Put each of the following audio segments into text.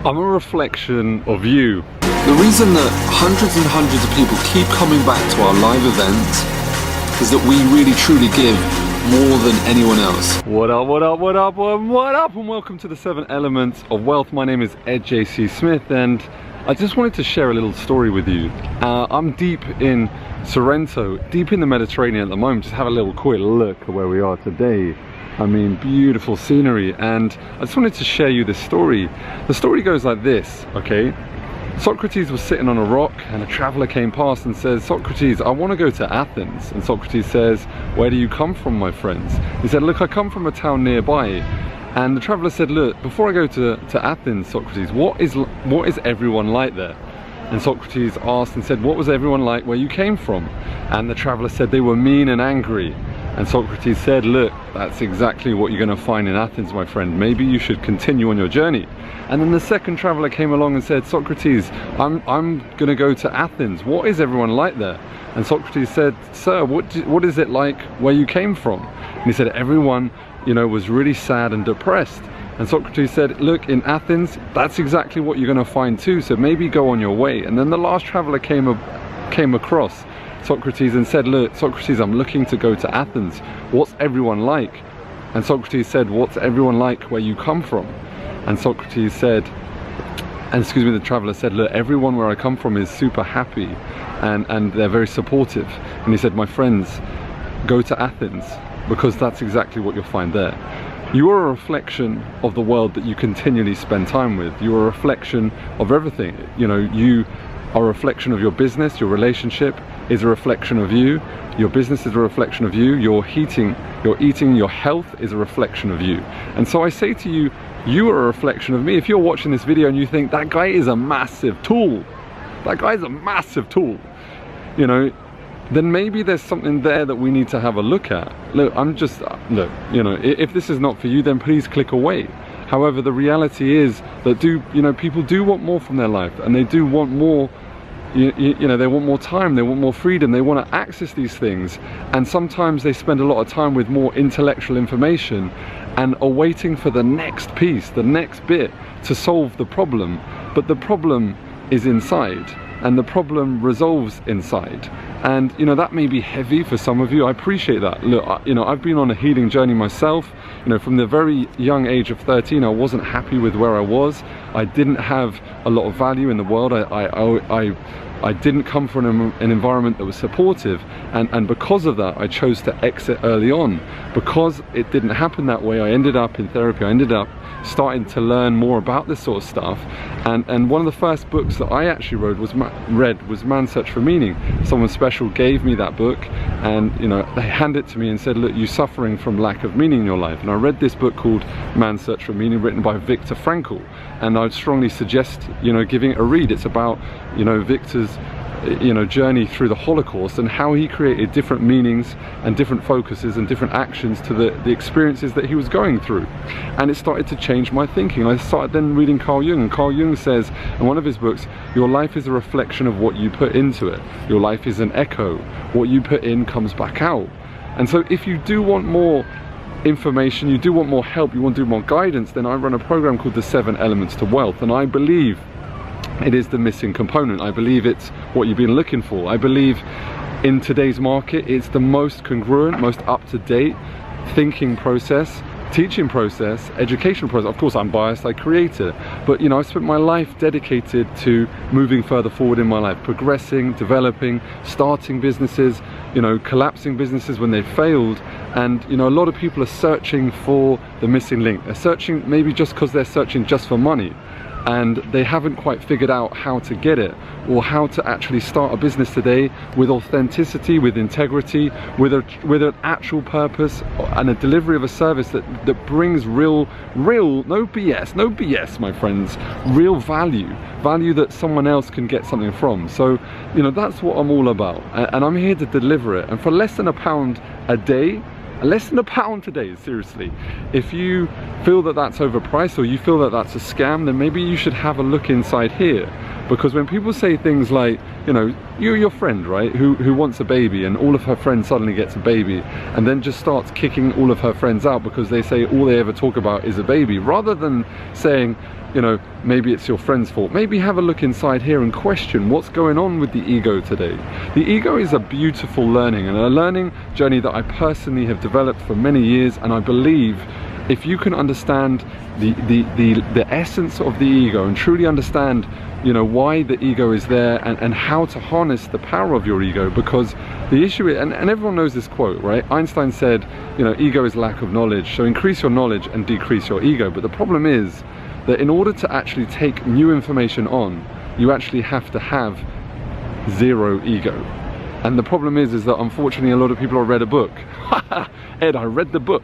I'm a reflection of you. The reason that hundreds and hundreds of people keep coming back to our live events is that we really truly give more than anyone else. What up, what up, what up, what up, and welcome to the 7 Elements of Wealth. My name is Ed J.C. Smith, and I just wanted to share a little story with you. I'm deep in Sorrento, deep in the Mediterranean at the moment. Just have a little quick look at where we are today. I mean, beautiful scenery, and I just wanted to share you this story. The story goes like this, okay? Socrates was sitting on a rock and a traveler came past and says, Socrates, I want to go to Athens. And Socrates says, where do you come from, my friends? He said, look, I come from a town nearby. And the traveler said, look, before I go to Athens, Socrates, what is everyone like there? And Socrates asked and said, what was everyone like where you came from? And the traveler said, they were mean and angry. And Socrates said, look, that's exactly what you're going to find in Athens, my friend. Maybe you should continue on your journey. And then the second traveler came along and said, Socrates, I'm going to go to Athens. What is everyone like there? And Socrates said, sir, what is it like where you came from? And he said, everyone, you know, was really sad and depressed. And Socrates said, look, in Athens, that's exactly what you're going to find too. So maybe go on your way. And then the last traveler came across Socrates and said, look, Socrates, I'm looking to go to Athens. What's everyone like? And Socrates said, what's everyone like where you come from? And Socrates said, the traveler said, look, everyone where I come from is super happy and they're very supportive. And he said, my friends, go to Athens, because that's exactly what you'll find there. You are a reflection of the world that you continually spend time with. You are a reflection of everything. You know, you are a reflection of your business. Your relationship is a reflection of you. Your business is a reflection of you. Your eating, your health is a reflection of you. And so I say to you, you are a reflection of me. If you're watching this video and you think that guy is a massive tool, you know, then maybe there's something there that we need to have a look at. Look, look, you know, if this is not for you, then please click away. However, the reality is that people do want more from their life, and they do want more. You know, they want more time, they want more freedom, they want to access these things, and sometimes they spend a lot of time with more intellectual information and are waiting for the next piece, the next bit to solve the problem. But the problem is inside, and the problem resolves inside. And you know, that may be heavy for some of you. I appreciate that. Look, you know, I've been on a healing journey myself. You know, from the very young age of 13, I wasn't happy with where I was. I didn't have a lot of value in the world. I didn't come from an environment that was supportive, and because of that I chose to exit early on. Because it didn't happen that way, I ended up in therapy. I ended up starting to learn more about this sort of stuff, and one of the first books that I actually read was Man's Search for Meaning. Someone special gave me that book, and you know, they handed it to me and said, look, you're suffering from lack of meaning in your life. And I read this book called Man's Search for Meaning, written by Viktor Frankl, and I'd strongly suggest, you know, giving it a read. It's about, you know, Viktor's journey through the Holocaust and how he created different meanings and different focuses and different actions to the experiences that he was going through. And it started to change my thinking. I started then reading Carl Jung, and Carl Jung says in one of his books, your life is a reflection of what you put into it. Your life is an echo. What you put in comes back out. And so if you do want more information, you do want more help, you want to do more guidance, then I run a program called the 7 Elements to Wealth, and I believe it is the missing component. I believe it's what you've been looking for. I believe in today's market, it's the most congruent, most up-to-date thinking process, teaching process, education process. Of course, I'm biased, I create it, but you know, I spent my life dedicated to moving further forward in my life, progressing, developing, starting businesses, you know, collapsing businesses when they failed. And you know, a lot of people are searching for the missing link. They're searching maybe just because they're searching just for money, and they haven't quite figured out how to get it, or how to actually start a business today with authenticity, with integrity, with an actual purpose and a delivery of a service that brings real, no BS, my friends, real value that someone else can get something from. So, you know, that's what I'm all about, and I'm here to deliver it. And for less than £1 a day, less than £1 today, seriously. If you feel that that's overpriced, or you feel that that's a scam, then maybe you should have a look inside here. Because when people say things like, you know, you're your friend, right, who wants a baby, and all of her friends suddenly gets a baby, and then just starts kicking all of her friends out because they say all they ever talk about is a baby, rather than saying, you know, maybe it's your friend's fault. Maybe have a look inside here and question what's going on with the ego today. The ego is a beautiful learning, and a learning journey that I personally have developed for many years, and I believe if you can understand the essence of the ego and truly understand, you know, why the ego is there, and how to harness the power of your ego, because the issue is, and everyone knows this quote, right? Einstein said, you know, ego is lack of knowledge, so increase your knowledge and decrease your ego. But the problem is that in order to actually take new information on, you actually have to have zero ego. And the problem is that unfortunately a lot of people have read a book. Ed, I read the book.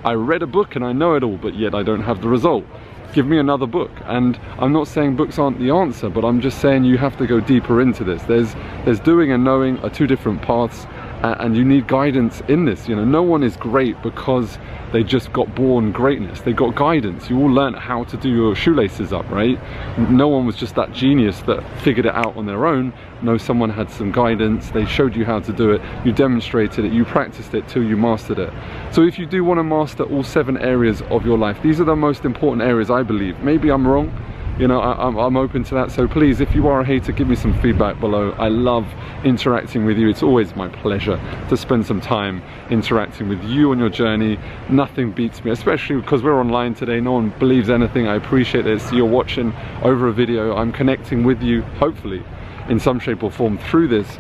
I read a book and I know it all, but yet I don't have the result. Give me another book. And I'm not saying books aren't the answer, but I'm just saying you have to go deeper into this. There's doing and knowing are two different paths, and you need guidance in this. You know, no one is great because they just got born greatness. They got guidance. You all learned how to do your shoelaces up, right? No one was just that genius that figured it out on their own. No, someone had some guidance. They showed you how to do it. You demonstrated it. You practiced it till you mastered it. So if you do want to master all 7 areas of your life, these are the most important areas, I believe. Maybe I'm wrong. You know, I'm open to that. So please, if you are a hater, give me some feedback below. I love interacting with you. It's always my pleasure to spend some time interacting with you on your journey. Nothing beats me, especially because we're online today. No one believes anything. I appreciate this. You're watching over a video. I'm connecting with you, hopefully, in some shape or form through this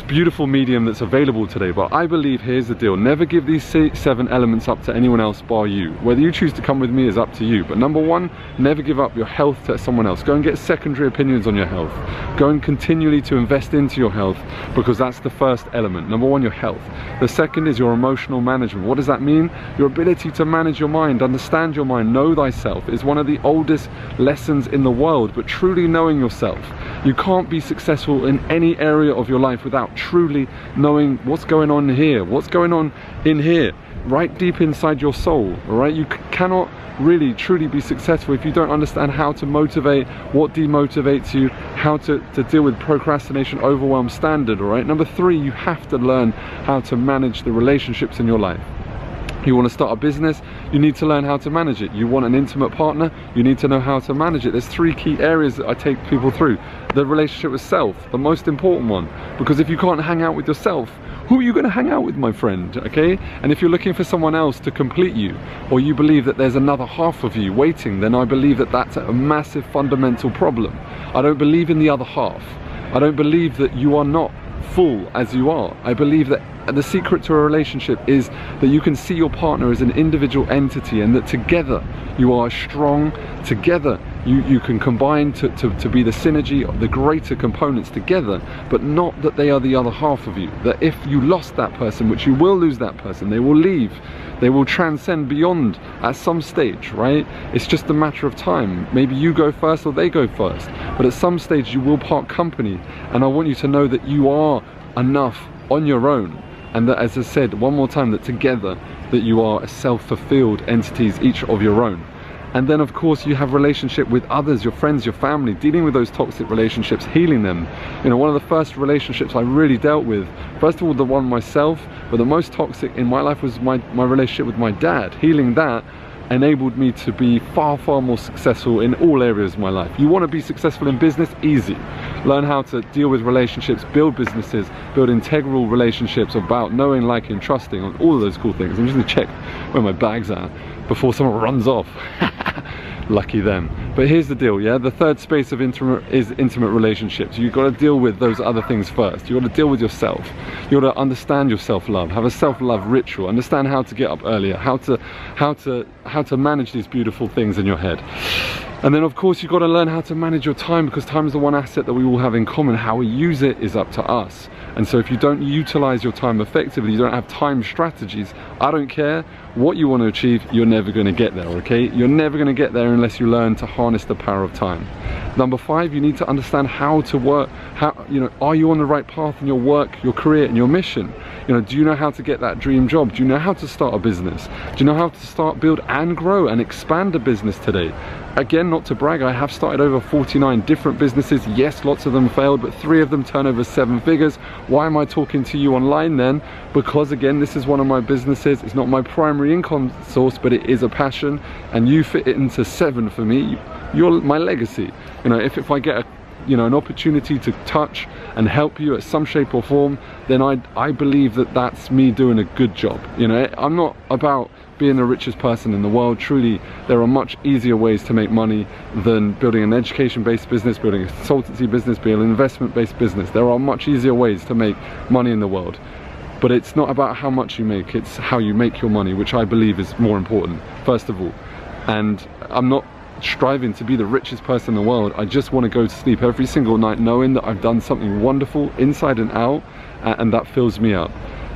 beautiful medium that's available today. But I believe, here's the deal, never give these 7 elements up to anyone else bar you. Whether you choose to come with me is up to you, but number 1, never give up your health to someone else. Go and get secondary opinions on your health. Go and continually to invest into your health, because that's the first element. Number 1, your health. The second is your emotional management. What does that mean? Your ability to manage your mind, understand your mind, know thyself is one of the oldest lessons in the world. But truly knowing yourself, you can't be successful in any area of your life without truly knowing what's going on here, what's going on in here, right deep inside your soul. All right, you cannot really truly be successful if you don't understand how to motivate, what demotivates you, how to deal with procrastination, overwhelm, standard. All right, number 3, you have to learn how to manage the relationships in your life. You want to start a business, you need to learn how to manage it. You want an intimate partner, you need to know how to manage it. There's 3 key areas that I take people through. The relationship with self, the most important one, because if you can't hang out with yourself, who are you going to hang out with, my friend? Okay? And if you're looking for someone else to complete you, or you believe that there's another half of you waiting, then I believe that that's a massive fundamental problem. I don't believe in the other half. I don't believe that you are not full as you are. I believe that the secret to a relationship is that you can see your partner as an individual entity, and that together you are strong. Together you can combine to be the synergy of the greater components together, but not that they are the other half of you. That if you lost that person, which you will lose that person, they will leave, they will transcend beyond at some stage, right? It's just a matter of time. Maybe you go first or they go first, but at some stage you will part company. And I want you to know that you are enough on your own, and that, as I said one more time, that together that you are self-fulfilled entities, each of your own. And then of course you have relationship with others, your friends, your family, dealing with those toxic relationships, healing them. You know, one of the first relationships I really dealt with, first of all the one myself, but the most toxic in my life was my relationship with my dad. Healing that enabled me to be far more successful in all areas of my life. You want to be successful in business? Easy. Learn how to deal with relationships, build businesses, build integral relationships about knowing, liking, trusting, on all of those cool things. I'm just going to check where my bag's at before someone runs off. Lucky them. But here's the deal, yeah? The third space of intimate relationships. You've got to deal with those other things first. You've got to deal with yourself. You've got to understand your self-love, have a self-love ritual, understand how to get up earlier, how to manage these beautiful things in your head. And then of course you've got to learn how to manage your time, because time is the one asset that we all have in common. How we use it is up to us. And so if you don't utilize your time effectively, you don't have time strategies, I don't care what you want to achieve, you're never going to get there, okay? You're never going to get there unless you learn to harness the power of time. Number 5, you need to understand how to work. How, you know, are you on the right path in your work, your career, and your mission? You know, do you know how to get that dream job? Do you know how to start a business? Do you know how to build and grow and expand a business today. Again, not to brag, I have started over 49 different businesses. Yes, lots of them failed, but 3 of them turn over 7 figures. Why am I talking to you online then? Because again, this is one of my businesses. It's not my primary income source, but it is a passion, and you fit it into 7 for me. You're my legacy. You know, if I get an opportunity to touch and help you at some shape or form, then I believe that that's me doing a good job. You know, I'm not about being the richest person in the world. Truly, there are much easier ways to make money than building an education-based business, building a consultancy business, building an investment-based business. There are much easier ways to make money in the world. But it's not about how much you make, it's how you make your money, which I believe is more important, first of all. And I'm not striving to be the richest person in the world. I just want to go to sleep every single night knowing that I've done something wonderful inside and out, and that fills me up.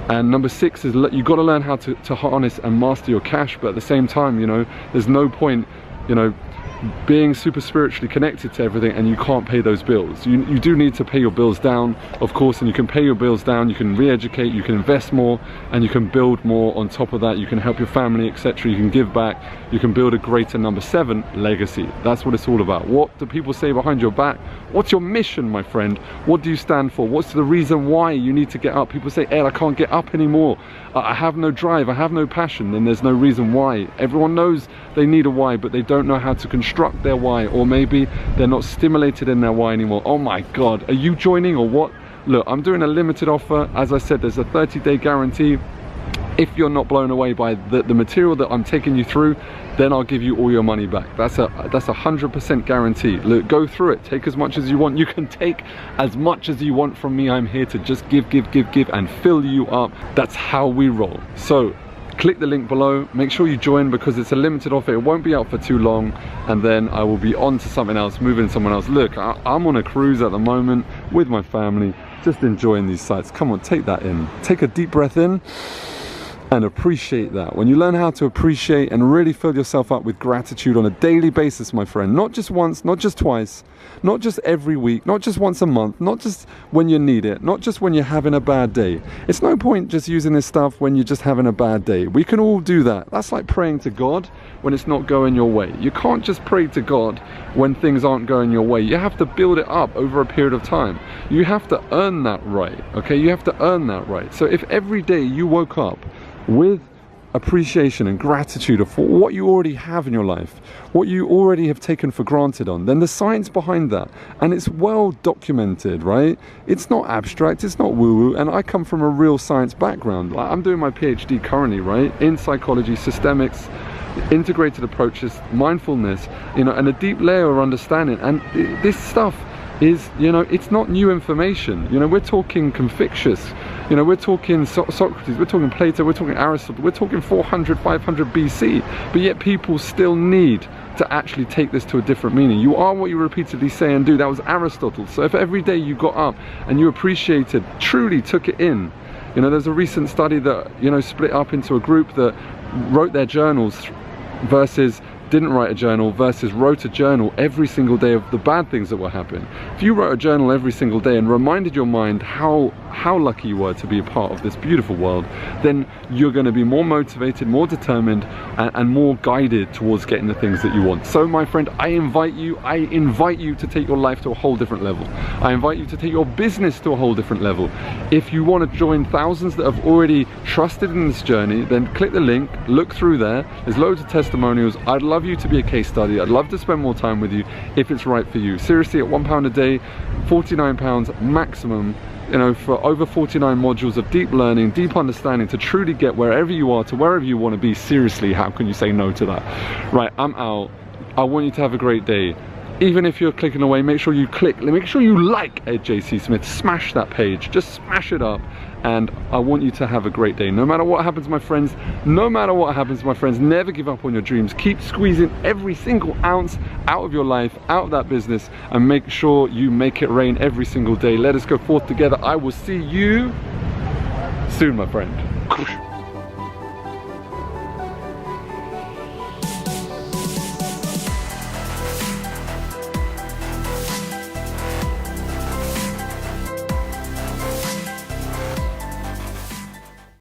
And number 6 is you've got to learn how to harness and master your cash, but at the same time, you know, there's no point, you know, being super spiritually connected to everything and you can't pay those bills. You do need to pay your bills down, of course, and you can pay your bills down, you can re-educate, you can invest more, and you can build more on top of that. You can help your family, etc. You can give back, you can build a greater, number 7, legacy. That's what it's all about. What do people say behind your back? What's your mission, my friend? What do you stand for? What's the reason why you need to get up? People say, Ed, I can't get up anymore. I have no drive, I have no passion. Then there's no reason why. Everyone knows they need a why, but they don't know how to construct their why, or maybe they're not stimulated in their why anymore. Oh my God, are you joining or what? Look, I'm doing a limited offer. As I said, there's a 30-day guarantee. If you're not blown away by the material that I'm taking you through, then I'll give you all your money back. That's a 100% guarantee. Look, go through it, take as much as you want. You can take as much as you want from me. I'm here to just give and fill you up. That's how we roll. So click the link below, make sure you join, because it's a limited offer. It won't be out for too long, and then I will be on to something else, moving someone else. Look, I'm on a cruise at the moment with my family, just enjoying these sights. Come on, take that in. Take a deep breath in and appreciate that. When you learn how to appreciate and really fill yourself up with gratitude on a daily basis, my friend, not just once, not just twice, not just every week, not just once a month, not just when you need it, not just when you're having a bad day. It's no point just using this stuff when you're just having a bad day. We can all do that. That's like praying to God when it's not going your way. You can't just pray to God when things aren't going your way. You have to build it up over a period of time. You have to earn that right, okay? You have to earn that right. So if every day you woke up with appreciation and gratitude for what you already have in your life, what you already have taken for granted on, then the science behind that, and it's well documented, right? It's not abstract, it's not woo-woo, and I come from a real science background. Like, I'm doing my PhD currently, right, in psychology, systemics, integrated approaches, mindfulness, you know, and a deep layer of understanding. And this stuff is, you know, it's not new information. You know, we're talking Confucius, you know, we're talking Socrates, we're talking Plato, we're talking Aristotle, we're talking 400, 500 BC, but yet people still need to actually take this to a different meaning. You are what you repeatedly say and do. That was Aristotle. So if every day you got up and you appreciated, truly took it in, you know, there's a recent study that, you know, split up into a group that wrote their journals versus didn't write a journal versus wrote a journal every single day of the bad things that were happening. If you wrote a journal every single day and reminded your mind how lucky you were to be a part of this beautiful world, then you're going to be more motivated, more determined, and more guided towards getting the things that you want. So my friend, I invite you to take your life to a whole different level. I invite you to take your business to a whole different level. If you want to join thousands that have already trusted in this journey, then click the link, look through there. There's loads of testimonials. I'd love you to be a case study. I'd love to spend more time with you if it's right for you. Seriously, at £1 a day, £49 maximum, you know, for over 49 modules of deep learning, deep understanding to truly get wherever you are to wherever you want to be. Seriously, how can you say no to that? Right, I'm out. I want you to have a great day. Even if you're clicking away, make sure you click, make sure you like Ed JC Smith, smash that page, just smash it up, and I want you to have a great day. No matter what happens, my friends, no matter what happens, my friends, never give up on your dreams. Keep squeezing every single ounce out of your life, out of that business, and make sure you make it rain every single day. Let us go forth together. I will see you soon, my friend.